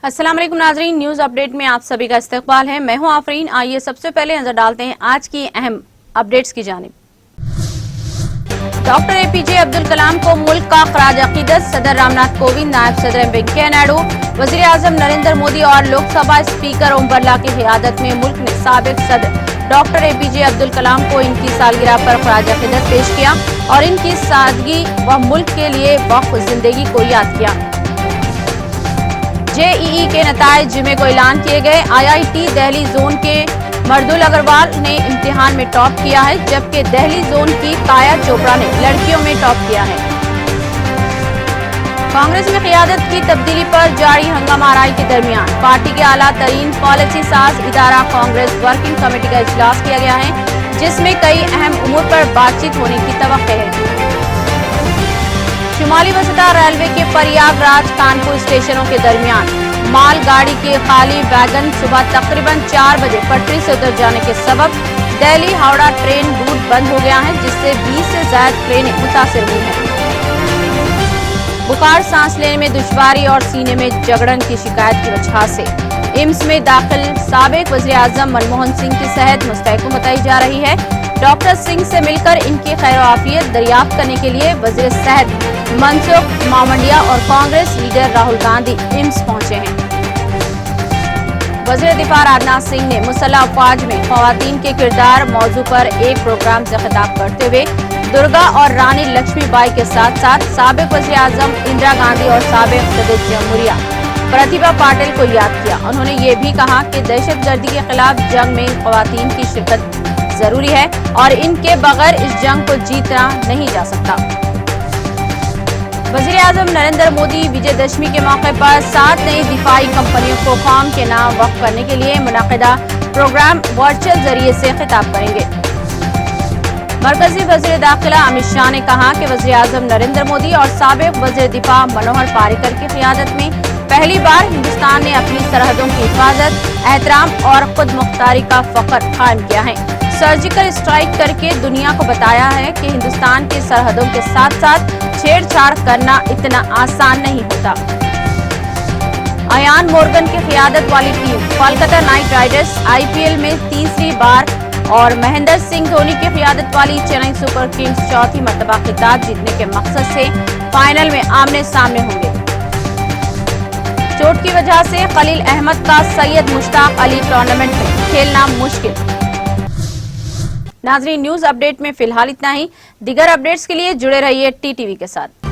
अस्सलाम वालेकुम नाजरीन, न्यूज अपडेट में आप सभी का इस्तकबाल है। मैं हूं आफरीन। आइए सबसे पहले नजर डालते हैं आज की अहम अपडेट्स की जानिब। डॉक्टर एपीजे अब्दुल कलाम को मुल्क का खराज अकीदत, सदर रामनाथ कोविंद, नायब सदर वेंकैया नायडू, वजीर आजम नरेंद्र मोदी और लोकसभा स्पीकर ओम बिरला की क़ियादत में मुल्क ने साबिक सदर डॉक्टर एपीजे अब्दुल कलाम को इनकी सालगिरह पर खराज अकीदत पेश किया और इनकी सादगी व मुल्क के लिए वक्फ जिंदगी को याद किया। जेईई के नताइज जुमे को ऐलान किए गए। आईआईटी दिल्ली जोन के मर्दुल अग्रवाल ने इम्तिहान में टॉप किया है, जबकि दिल्ली जोन की काया चोपड़ा ने लड़कियों में टॉप किया है। कांग्रेस में क़ियादत की तब्दीली पर जारी हंगामा आराई के दरमियान पार्टी के आला तरीन पॉलिसी साज इदारा कांग्रेस वर्किंग कमेटी का इजलास किया गया है, जिसमें कई अहम उमूर पर बातचीत होने की तवक्को है। शुमाली वसता रेलवे के प्रयागराज कानपुर स्टेशनों के दरमियान माल गाड़ी के खाली वैगन सुबह तकरीबन 4 बजे पटरी से उतर जाने के सबब दिल्ली हावड़ा ट्रेन रूट बंद हो गया है, जिससे 20 से ज्यादा ट्रेनें मुतासिर हुई हैं। बुखार, सांस लेने में दुश्वारी और सीने में जगड़न की शिकायत की वजह से एम्स में दाखिल साबिक वज़ीर आज़म मनमोहन सिंह की सेहत मुस्तहकम बताई जा रही है। डॉक्टर सिंह से मिलकर इनकी खैर-ओ-आफियत दरियाफ्त करने के लिए वज़ीर सेहत मनसुख मांडविया और कांग्रेस लीडर राहुल गांधी एम्स पहुंचे हैं। वज़ीर दिफा राजनाथ सिंह ने मुसल्लह अफवाज में ख़वातीन के किरदार मौजू पर एक प्रोग्राम से खिताब करते हुए दुर्गा और रानी लक्ष्मीबाई के साथ साथ साबिक वज़ीर आज़म इंदिरा गांधी और साबिक सदर जमहूरिया प्रतिभा पाटिल को याद किया। उन्होंने ये भी कहा कि दहशतगर्दी के खिलाफ जंग में ख़वातीन की शिरकत जरूरी है और इनके बगैर इस जंग को जीतना नहीं जा सकता। वज़ीर आज़म नरेंद्र मोदी विजयदशमी के मौके पर 7 नई दिफाई कंपनियों को कौम के नाम वक्फ करने के लिए मुनक़िदा प्रोग्राम वर्चुअल जरिए से खिताब करेंगे। मरकजी वज़ीर दाखिला अमित शाह ने कहा कि वज़ीर आज़म नरेंद्र मोदी और साबिक वज़ीर दिफा मनोहर पारिकर की क़ियादत में पहली बार हिंदुस्तान ने अपनी सरहदों की हिफाजत, एहतराम और खुद मुख्तारी का फ़ख्र कायम किया है। सर्जिकल स्ट्राइक करके दुनिया को बताया है कि हिंदुस्तान की सरहदों के साथ साथ छेड़छाड़ करना इतना आसान नहीं होता। अयान मोर्गन की क़ियादत वाली team Kolkata night Riders IPL में तीसरी बार और महेंद्र सिंह धोनी की क़ियादत वाली चेन्नई सुपर किंग्स चौथी मर्तबा खिताब जीतने के मकसद से फाइनल में आमने सामने होंगे। चोट की वजह से खलील अहमद का सैयद मुश्ताक अली टूर्नामेंट में खेलना मुश्किल। नाज़रीन, न्यूज अपडेट में फिलहाल इतना ही। दीगर अपडेट्स के लिए जुड़े रहिए टीटीवी के साथ।